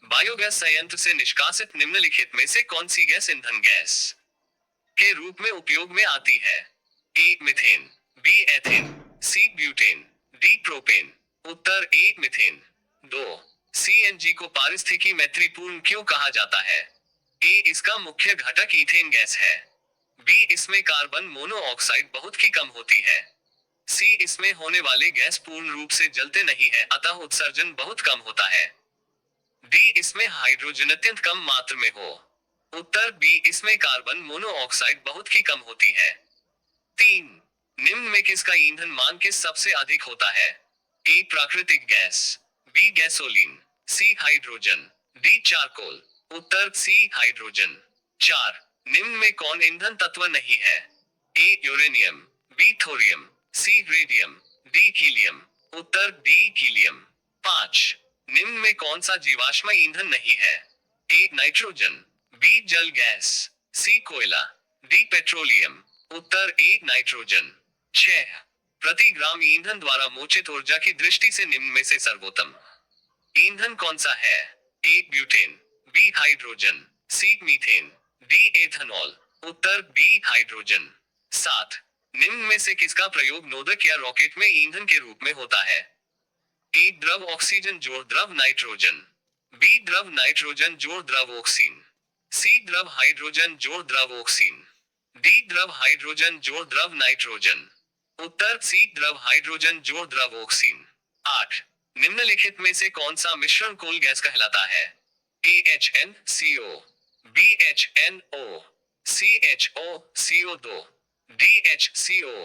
Biogas संयंत्र से निष्कासित निम्नलिखित में से कौन सी गैस ईंधन गैस के रूप में उपयोग में आती है? A methane, B ethane, C butane, D propane. उत्तर ए मीथेन। 2 सीएनजी को पारिस्थितिकी मैत्रीपूर्ण क्यों कहा जाता है? ए इसका मुख्य घटक ईथेन गैस है। बी इसमें कार्बन मोनोऑक्साइड बहुत ही कम होती है। सी इसमें होने वाले गैस पूर्ण रूप से जलते नहीं है, अतः उत्सर्जन बहुत कम होता है। डी इसमें हाइड्रोजन अत्यंत कम मात्रा में हो। उत्तर बी इसमें कार्बन मोनोऑक्साइड बहुत ही कम होती है। 3 निम्न में किसका ईंधन मांग किस सबसे अधिक होता है? ए प्राकृतिक gas, B gasoline, C hydrogen, D charcoal. उत्तर सी हाइड्रोजन। 4 निम्न में कौन ईंधन तत्व नहीं है? ए यूरेनियम, बी थोरियम, सी रेडियम, डी हीलियम। उत्तर डी हीलियम। 5 निम्न में कौन सा जीवाश्म ईंधन नहीं है? ए नाइट्रोजन, बी जल गैस, सी कोयला, D petroleum. Uttar A nitrogen. 6 प्रति ग्राम ईंधन द्वारा मोचित ऊर्जा की दृष्टि से निम्न में से सर्वोत्तम ईंधन कौन सा है? ए ब्यूटेन, बी हाइड्रोजन, सी मीथेन, डी एथेनॉल। उत्तर बी हाइड्रोजन। 7 निम्न में से किसका प्रयोग नोदक या रॉकेट में ईंधन के रूप में होता है? ए द्रव ऑक्सीजन जोड़ द्रव नाइट्रोजन, बी द्रव नाइट्रोजन जोड़ द्रव ऑक्सीन, सी द्रव हाइड्रोजन जोड़ द्रव ऑक्सीन, डी द्रव हाइड्रोजन जोड़ द्रव नाइट्रोजन। उत्तर सी द्रव हाइड्रोजन जोड़ द्रव ऑक्सीन। 8 निम्नलिखित में से कौन सा मिश्रण कोल गैस कहलाता है? ए HNCO, बी HNO, सी HO CO2, डी HCO।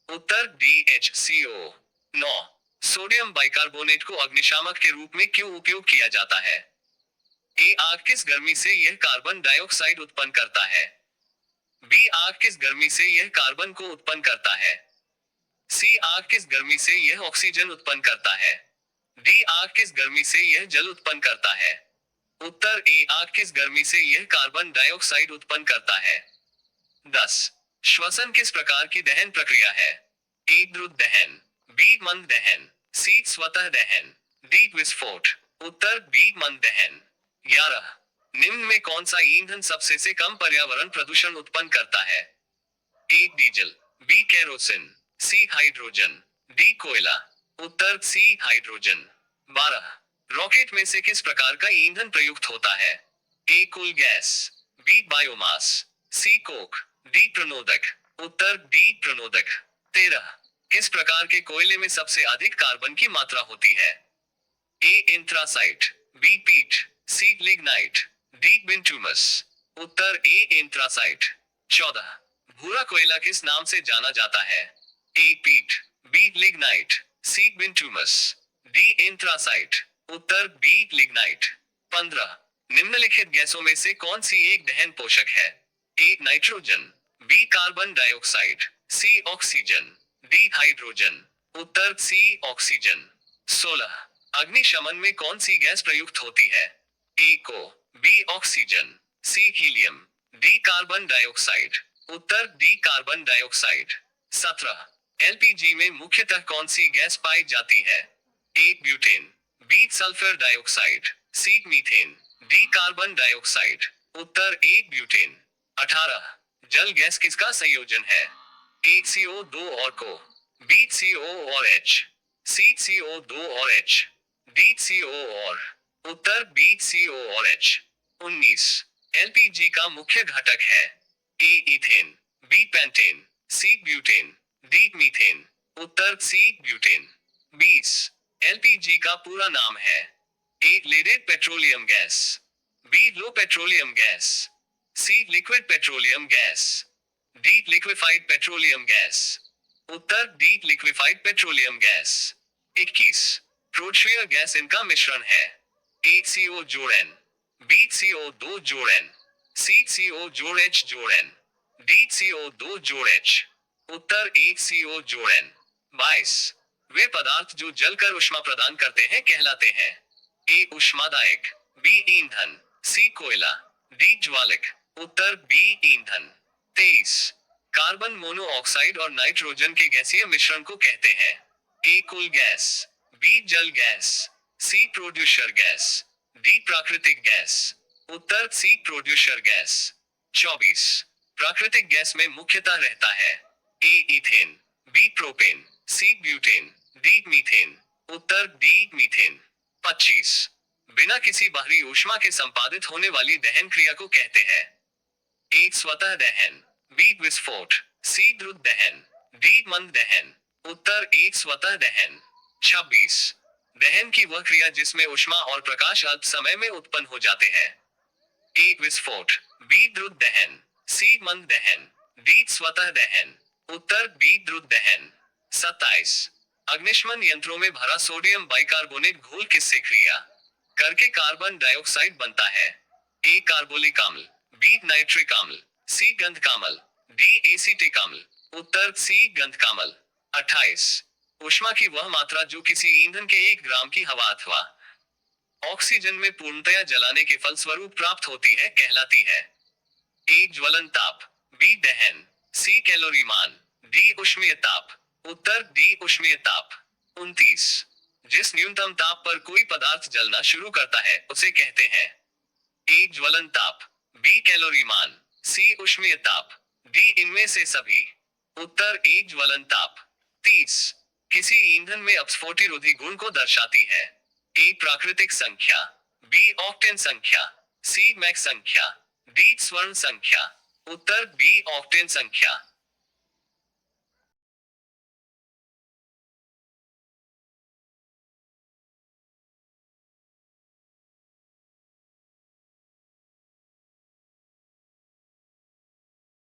उत्तर डी HCO। 9 सोडियम बाइकार्बोनेट को अग्निशामक के रूप में क्यों उपयोग किया जाता है? ए आग किस गर्मी से यह कार्बन डाइऑक्साइड उत्पन्न करता है? बी आग किस गर्मी से यह कार्बन को उत्पन्न करता है? सी आग किस गर्मी से यह ऑक्सीजन उत्पन्न करता है? डी आग किस गर्मी से यह जल उत्पन्न करता है? उत्तर ए आग किस गर्मी से यह कार्बन डाइऑक्साइड उत्पन्न करता है। 10 श्वसन किस प्रकार की दहन प्रक्रिया है? ए द्रुत दहन, बी मंद दहन, सी स्वतः दहन, डी विस्फोट। उत्तर बी मंद दहन। 11 निम्न में कौन सा ईंधन सबसे से कम पर्यावरण प्रदूषण उत्पन्न करता है? ए diesel, B kerosene, C hydrogen, D कोयला। उत्तर सी हाइड्रोजन। 12 रॉकेट में से किस प्रकार का ईंधन प्रयुक्त होता है? ए कुल गैस, बी बायोमास, सी कोक, डी प्रणोदक। उत्तर डी प्रणोदक। 13 किस प्रकार के कोयले में सबसे अधिक कार्बन की मात्रा होती है? ए एंथ्रासाइट, बी पीट, सी लिग्नाइट, डी बिंटुमस। उत्तर ए एंथ्रासाइट। 14 भूरा कोयला किस नाम से जाना जाता है? ए पीट, बी लिग्नाइट, सी बिंटुमस, डी एंथ्रासाइट। उत्तर बी लिग्नाइट। 15 निम्नलिखित गैसों में से कौन सी एक दहन पोषक है? A nitrogen, B carbon dioxide, C oxygen, D hydrogen. Uttar C oxygen. 16 अग्निशमन में कौन सी गैस प्रयुक्त होती है? ए को, बी ऑक्सीजन, सी हीलियम, डी कार्बन डाइऑक्साइड। उत्तर डी कार्बन डाइऑक्साइड। 17 एलपीजी में मुख्यतः कौन सी गैस पाई जाती है? ए ब्यूटेन, बी सल्फर डाइऑक्साइड, सी मीथेन, डी कार्बन डाइऑक्साइड। उत्तर ए ब्यूटेन। 18 जल गैस किसका संयोजन है? ए CO2 और को, बी CO और H, सी CO2 और H, डी CO और। उत्तर बी CO और H। 19 एलपीजी का मुख्य घटक है? A ethane, B pentane, C butane, D methane. उत्तर सी ब्यूटेन। 20 एलपीजी का पूरा नाम है? A liquid petroleum gas, B low petroleum gas, C liquid petroleum gas, D liquefied petroleum gas. उत्तर डी लिक्विफाइड पेट्रोलियम गैस। 21 प्रोटोशियर gas इनका मिश्रण है? ए CO जोड़ N, बी CO2 जोड़ N, सी CO जोड़ H जोड़ N, डी CO2 जोड़ H। उत्तर ए CO जोड़ N। 22 वे पदार्थ जो जलकर ऊष्मा प्रदान करते हैं कहलाते हैं? ए ऊष्मादायक, बी ईंधन, सी कोयला, डी ज्वालक। उत्तर बी ईंधन। 23 कार्बन मोनोऑक्साइड और नाइट्रोजन के गैसीय मिश्रण को कहते हैं? ए कुल गैस, बी जल gas, C producer gas, D प्राकृतिक गैस। उत्तर सी प्रोड्यूसर गैस। 24। प्राकृतिक गैस में मुख्यतः रहता है A ethane, B propane, C butane, D methane. उत्तर डी मीथेन। 25। बिना किसी बाहरी ऊष्मा के संपादित होने वाली दहन क्रिया को कहते हैं ए स्वतः दहन, बी विस्फोट, सी द्रुत दहन, डी मंद दहन। उत्तर ए स्वतः दहन। 26। दहन की वह क्रिया जिसमें ऊष्मा और प्रकाश अल्प समय में उत्पन्न हो जाते हैं ए विस्फोट, बी द्रुत दहन, सी मंद दहन, डी स्वतः दहन। उत्तर बी द्रुत दहन। 27। अग्निशमन यंत्रों में भरा सोडियम बाइकार्बोनेट घोल किससे क्रिया करके कार्बन डाइऑक्साइड बनता है ए कार्बोलिक अम्ल, बी नाइट्रिक अम्ल, सी गंधकामल, डी एसीटिक अम्ल। उत्तर सी गंधकामल। 28। ऊष्मा की वह मात्रा जो किसी ईंधन के 1 ग्राम की हवा अथवा ऑक्सीजन में पूर्णतया जलाने के फलस्वरूप प्राप्त होती है कहलाती है ए ज्वलन ताप, बी दहन, सी कैलोरी मान, डी ऊष्मीय ताप। उत्तर डी ऊष्मीय ताप। 29। जिस न्यूनतम ताप पर कोई पदार्थ जलना शुरू करता है उसे कहते हैं ए ज्वलन ताप, बी कैलोरी मान, सी ऊष्मीय ताप, डी इनमें से सभी। उत्तर ए ज्वलन ताप। 30। किसी ईंधन में अपस्फोटिरोधी गुण को दर्शाती है ए प्राकृतिक संख्या, बी ऑक्टेन संख्या, सी मैक संख्या, डी स्वर्ण संख्या। उत्तर बी ऑक्टेन संख्या।